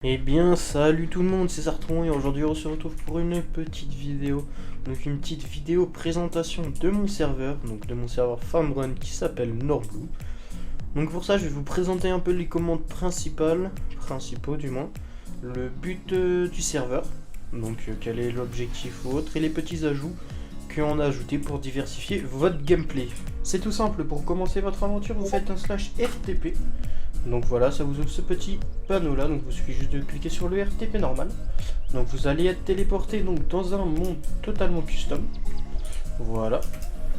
Eh bien, salut tout le monde, c'est Sartron et aujourd'hui on se retrouve pour une petite vidéo. Donc une petite vidéo présentation de mon serveur, donc de mon serveur FarmRun qui s'appelle Nordblue. Donc pour ça, je vais vous présenter un peu les commandes principaux du moins, le but du serveur, donc quel est l'objectif ou autre, et les petits ajouts qu'on a ajoutés pour diversifier votre gameplay. C'est tout simple, pour commencer votre aventure, vous faites un /RTP. Donc voilà, ça vous ouvre ce petit panneau là, donc il vous suffit juste de cliquer sur le RTP normal. Donc vous allez être téléporté donc dans un monde totalement custom. Voilà,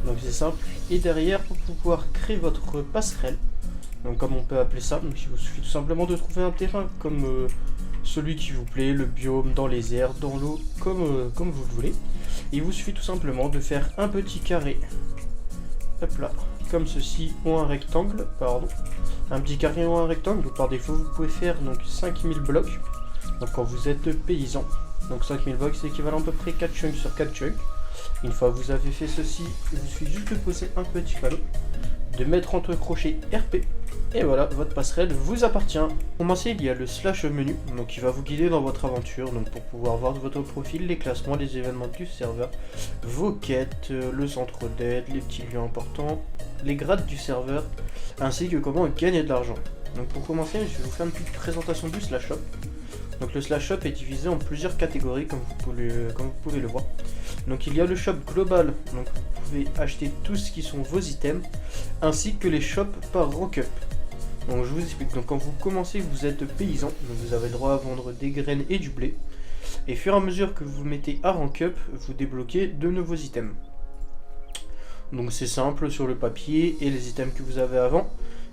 donc c'est simple. Et derrière, pour pouvoir créer votre passerelle, donc comme on peut appeler ça, donc il vous suffit tout simplement de trouver un terrain comme celui qui vous plaît, le biome, dans les airs, dans l'eau, comme vous le voulez. Et il vous suffit tout simplement de faire un petit carré, hop là, comme ceci, ou un rectangle, pardon. Un petit carré ou un rectangle, par défaut vous pouvez faire donc 5000 blocs, donc quand vous êtes paysan, donc 5000 blocs c'est équivalent à peu près 4 chunks sur 4 chunks. Une fois que vous avez fait ceci, il vous suffit juste de poser un petit panneau, de mettre entre crochets RP, et voilà, votre passerelle vous appartient. Pour commencer, il y a le /menu, donc qui va vous guider dans votre aventure, donc pour pouvoir voir votre profil, les classements, les événements du serveur, vos quêtes, le centre d'aide, les petits lieux importants, les grades du serveur, ainsi que comment gagner de l'argent. Donc pour commencer, je vais vous faire une petite présentation du /shop. Donc le /shop est divisé en plusieurs catégories comme vous pouvez le voir. Donc il y a le shop global, donc vous pouvez acheter tout ce qui sont vos items, ainsi que les shops par rank up. Donc je vous explique, donc quand vous commencez, vous êtes paysan, donc vous avez le droit à vendre des graines et du blé. Et au fur et à mesure que vous mettez à rank up, vous débloquez de nouveaux items. Donc c'est simple sur le papier, et les items que vous avez avant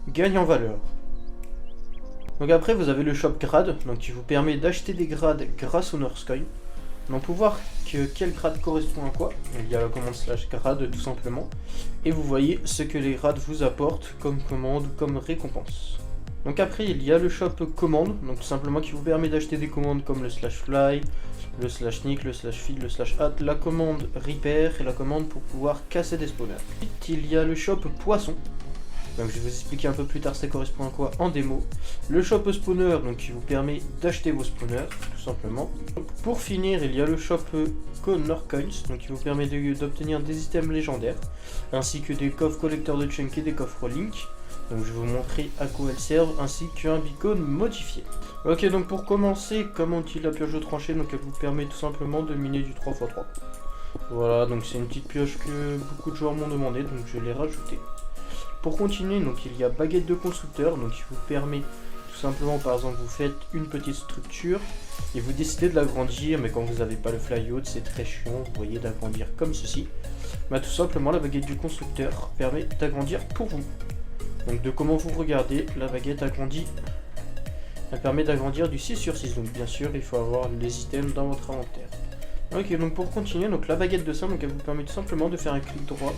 gagnent en valeur. Donc après vous avez le shop grade, donc qui vous permet d'acheter des grades grâce au Northcoin. Donc pour voir quel grade correspond à quoi, il y a la commande /grade tout simplement. Et vous voyez ce que les grades vous apportent comme commande ou comme récompense. Donc après il y a le shop commande, donc tout simplement qui vous permet d'acheter des commandes comme le /fly, le /sneak, le /feed, le /hat, la commande repair et la commande pour pouvoir casser des spawners. Ensuite il y a le shop poisson. Donc je vais vous expliquer un peu plus tard ça correspond à quoi en démo. Le shop spawner, donc qui vous permet d'acheter vos spawners, tout simplement. Pour finir, il y a le shop Connor Coins, donc qui vous permet d'obtenir des items légendaires, ainsi que des coffres collecteurs de chunk et des coffres link. Donc je vais vous montrer à quoi elles servent, ainsi qu'un beacon modifié. Ok, donc pour commencer, comment utilise la pioche de tranchée, donc elle vous permet tout simplement de miner du 3x3. Voilà, donc c'est une petite pioche que beaucoup de joueurs m'ont demandé, donc je l'ai rajoutée. Pour continuer, donc il y a baguette de constructeur, donc qui vous permet tout simplement, par exemple, vous faites une petite structure et vous décidez de l'agrandir, mais quand vous n'avez pas le flyout, c'est très chiant, vous voyez, d'agrandir comme ceci. Bah, tout simplement, la baguette du constructeur permet d'agrandir pour vous. Donc de comment vous regardez, la baguette agrandit, elle permet d'agrandir du 6 sur 6, donc bien sûr, il faut avoir les items dans votre inventaire. Ok, donc pour continuer, donc la baguette de sable, donc elle vous permet tout simplement de faire un clic droit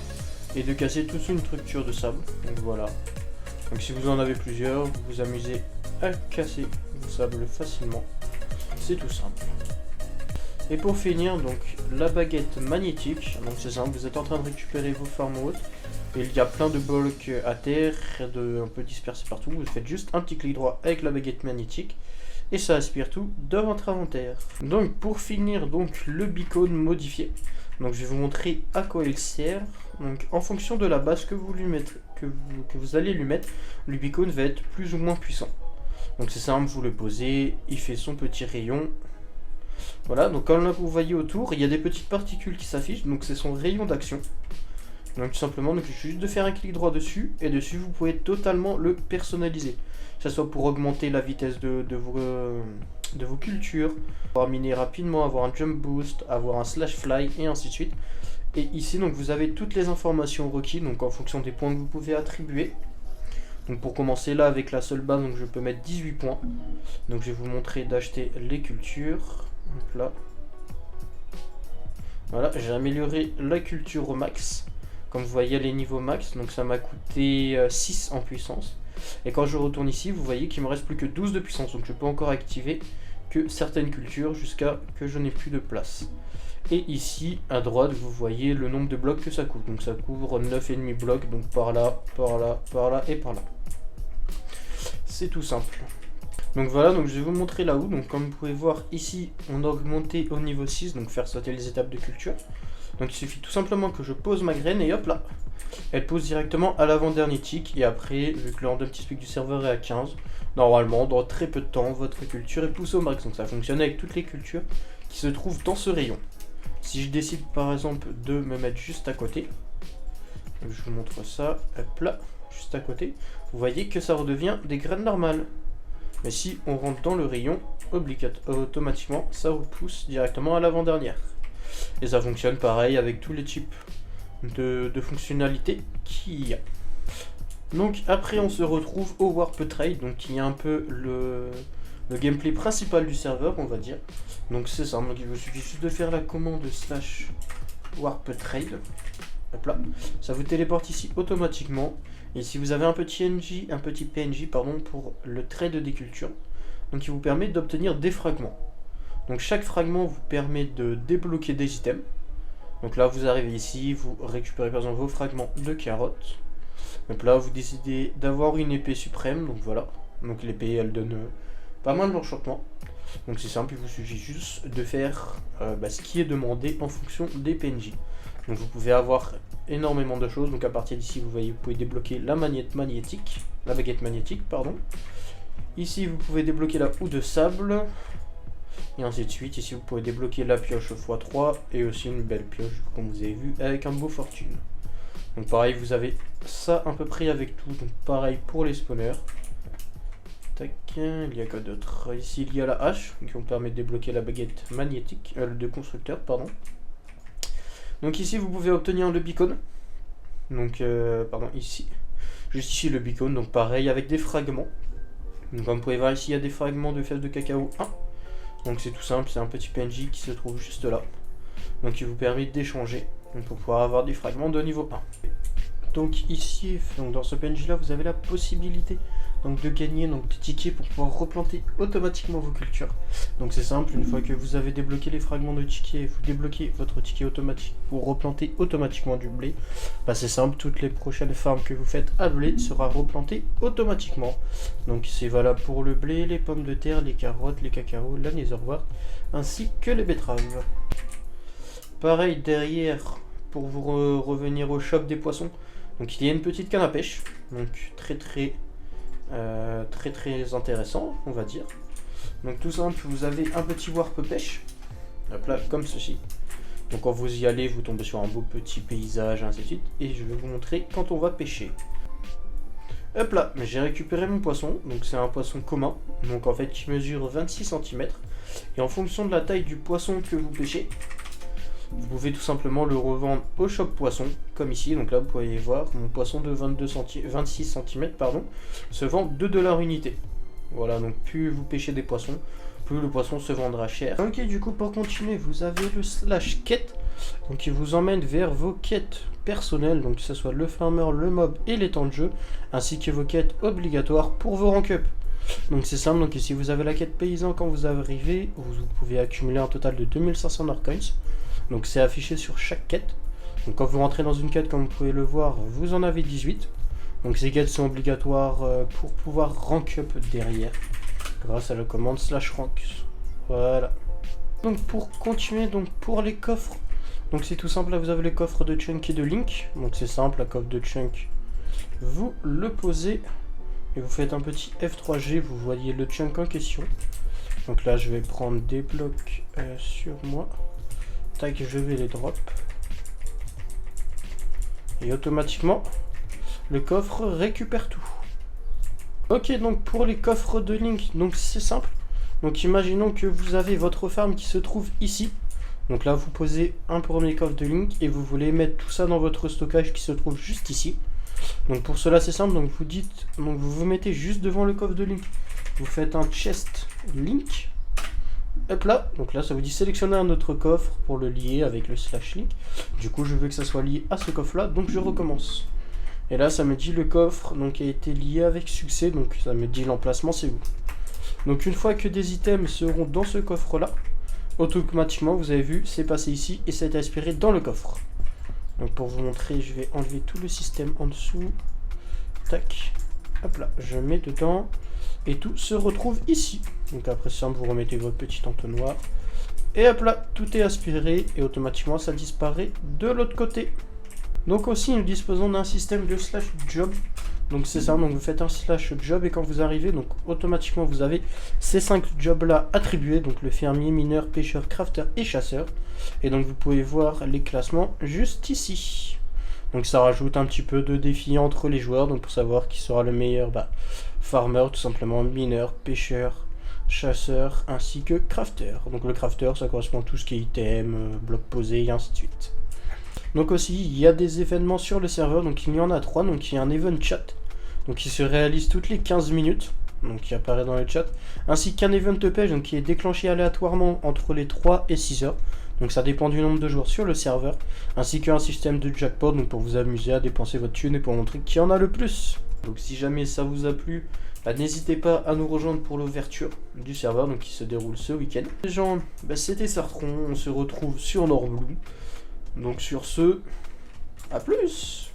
et de casser toute une structure de sable. Donc voilà. Donc si vous en avez plusieurs, vous vous amusez à casser vos sables facilement. C'est tout simple. Et pour finir, donc la baguette magnétique. Donc c'est simple, vous êtes en train de récupérer vos farms hautes. Et il y a plein de blocs à terre, un peu dispersés partout. Vous faites juste un petit clic droit avec la baguette magnétique. Et ça aspire tout dans votre inventaire. Donc pour finir, donc le beacon modifié. Donc je vais vous montrer à quoi il sert. Donc en fonction de la base que vous lui mettez, que vous allez lui mettre, le beacon va être plus ou moins puissant. Donc c'est simple, vous le posez, il fait son petit rayon. Voilà, donc comme là vous voyez autour, il y a des petites particules qui s'affichent, donc c'est son rayon d'action. Donc tout simplement, donc il suffit juste de faire un clic droit dessus, et dessus vous pouvez totalement le personnaliser. Que ce soit pour augmenter la vitesse de vos cultures, pouvoir miner rapidement, avoir un jump boost, avoir un /fly et ainsi de suite. Et ici donc vous avez toutes les informations requises, donc en fonction des points que vous pouvez attribuer. Donc pour commencer là avec la seule base, donc je peux mettre 18 points. Donc je vais vous montrer d'acheter les cultures. Donc là. Voilà, j'ai amélioré la culture au max. Comme vous voyez les niveaux max, donc ça m'a coûté 6 en puissance. Et quand je retourne ici, vous voyez qu'il me reste plus que 12 de puissance. Donc je peux encore activer que certaines cultures jusqu'à que je n'ai plus de place. Et ici, à droite, vous voyez le nombre de blocs que ça couvre. Donc ça couvre 9,5 blocs, donc par là, par là, par là et par là. C'est tout simple. Donc voilà, donc je vais vous montrer là où. Donc comme vous pouvez voir ici, on a augmenté au niveau 6, donc faire sauter les étapes de culture. Donc il suffit tout simplement que je pose ma graine et hop là, elle pose directement à l'avant-dernier tick. Et après, vu que le random speak du serveur est à 15, normalement dans très peu de temps, votre culture est poussée au max. Donc ça fonctionne avec toutes les cultures qui se trouvent dans ce rayon. Si je décide par exemple de me mettre juste à côté, je vous montre ça, hop là, juste à côté, vous voyez que ça redevient des graines normales. Mais si on rentre dans le rayon, automatiquement, ça repousse directement à l'avant-dernière. Et ça fonctionne pareil avec tous les types de fonctionnalités qu'il y a. Donc après, on se retrouve au Warp Trade, donc il y a un peu le gameplay principal du serveur, on va dire. Donc c'est ça, donc il vous suffit juste de faire la commande /Warp Trade. Hop là, ça vous téléporte ici automatiquement. Et si vous avez un petit PNJ pour le trade des cultures, donc il vous permet d'obtenir des fragments. Donc chaque fragment vous permet de débloquer des items. Donc là vous arrivez ici, vous récupérez par exemple vos fragments de carottes. Donc là vous décidez d'avoir une épée suprême, donc voilà. Donc l'épée elle donne pas mal d'enchantements. Donc c'est simple, il vous suffit juste de faire ce qui est demandé en fonction des PNJ. Donc vous pouvez avoir énormément de choses. Donc à partir d'ici, vous voyez, vous pouvez débloquer la baguette magnétique, pardon. Ici, vous pouvez débloquer la houe de sable, et ainsi de suite. Ici, vous pouvez débloquer la pioche x3, et aussi une belle pioche, comme vous avez vu, avec un beau fortune. Donc pareil, vous avez ça à peu près avec tout. Donc pareil pour les spawners. Tac, il y a quoi d'autre? Ici, il y a la hache, qui vous permet de débloquer la baguette magnétique, de constructeur, pardon. Donc ici vous pouvez obtenir le beacon. Donc ici. Juste ici le beacon, donc pareil avec des fragments. Donc comme vous pouvez voir ici il y a des fragments de fèves de cacao 1. Donc c'est tout simple, c'est un petit PNJ qui se trouve juste là. Donc il vous permet d'échanger pour pouvoir avoir des fragments de niveau 1. Donc ici, dans ce PNJ là, vous avez la possibilité de gagner des tickets pour pouvoir replanter automatiquement vos cultures. Donc c'est simple, une fois que vous avez débloqué les fragments de tickets, vous débloquez votre ticket automatique pour replanter automatiquement du blé. C'est simple, toutes les prochaines farms que vous faites à blé sera replanté automatiquement. Donc c'est valable pour le blé, les pommes de terre, les carottes, les cacaos, la netherwort, ainsi que les betteraves. Pareil derrière, pour vous revenir au shop des poissons, donc il y a une petite canne à pêche, donc très intéressant, on va dire. Donc tout simple, vous avez un petit warp pêche, hop là, comme ceci. Donc quand vous y allez, vous tombez sur un beau petit paysage, ainsi de suite. Et je vais vous montrer quand on va pêcher. Hop là, j'ai récupéré mon poisson, donc c'est un poisson commun, donc en fait qui mesure 26 cm. Et en fonction de la taille du poisson que vous pêchez, vous pouvez tout simplement le revendre au shop poisson, comme ici. Donc là vous pouvez voir, mon poisson de 26 cm se vend 2 $ unité. Voilà, donc plus vous pêchez des poissons, plus le poisson se vendra cher. Ok, du coup pour continuer, vous avez le / quête, donc qui vous emmène vers vos quêtes personnelles, donc que ce soit le farmer, le mob et les temps de jeu, ainsi que vos quêtes obligatoires pour vos rank up. Donc c'est simple, donc ici vous avez la quête paysan. Quand vous arrivez, vous pouvez accumuler un total de 2500 Norcoins. Donc c'est affiché sur chaque quête. Donc quand vous rentrez dans une quête, comme vous pouvez le voir, vous en avez 18. Donc ces quêtes sont obligatoires pour pouvoir rank up derrière, grâce à la commande /rank. Voilà. Donc pour continuer, pour les coffres, donc c'est tout simple, là vous avez les coffres de Chunk et de Link. Donc c'est simple, la coffre de Chunk, vous le posez et vous faites un petit F3G, vous voyez le Chunk en question. Donc là je vais prendre des blocs sur moi. Tac, je vais les drop. Et automatiquement, le coffre récupère tout. Ok, donc pour les coffres de Link, donc c'est simple. Donc imaginons que vous avez votre farm qui se trouve ici. Donc là, vous posez un premier coffre de Link et vous voulez mettre tout ça dans votre stockage qui se trouve juste ici. Donc pour cela, c'est simple. Donc vous vous mettez juste devant le coffre de Link. Vous faites un chest Link. Hop là, donc là ça vous dit sélectionner un autre coffre pour le lier avec le /link. Du coup je veux que ça soit lié à ce coffre là, donc je recommence. Et là ça me dit le coffre donc a été lié avec succès, donc ça me dit l'emplacement c'est où. Donc une fois que des items seront dans ce coffre là, automatiquement vous avez vu c'est passé ici et ça a été aspiré dans le coffre. Donc pour vous montrer, je vais enlever tout le système en dessous. Tac, hop là, je mets dedans. Et tout se retrouve ici. Donc après ça, vous remettez votre petit entonnoir. Et hop là, tout est aspiré et automatiquement ça disparaît de l'autre côté. Donc aussi nous disposons d'un système de slash job. Donc c'est ça, donc vous faites un slash job et quand vous arrivez, donc automatiquement vous avez ces 5 jobs là attribués. Donc le fermier, mineur, pêcheur, crafter et chasseur. Et donc vous pouvez voir les classements juste ici. Donc ça rajoute un petit peu de défi entre les joueurs. Donc pour savoir qui sera le meilleur farmer, tout simplement, mineur, pêcheur, chasseur ainsi que crafter. Donc le crafter ça correspond à tout ce qui est item, bloc posé et ainsi de suite. Donc aussi il y a des événements sur le serveur, donc il y en a 3, donc il y a un event chat, donc qui se réalise toutes les 15 minutes, donc qui apparaît dans le chat, ainsi qu'un event page, donc qui est déclenché aléatoirement entre les 3 et 6 heures, donc ça dépend du nombre de joueurs sur le serveur, ainsi qu'un système de jackpot, donc pour vous amuser à dépenser votre thune et pour montrer qui en a le plus. Donc si jamais ça vous a plu, n'hésitez pas à nous rejoindre pour l'ouverture du serveur donc qui se déroule ce week-end. Les gens, c'était Sartron, on se retrouve sur Nord Blue. Donc sur ce, à plus!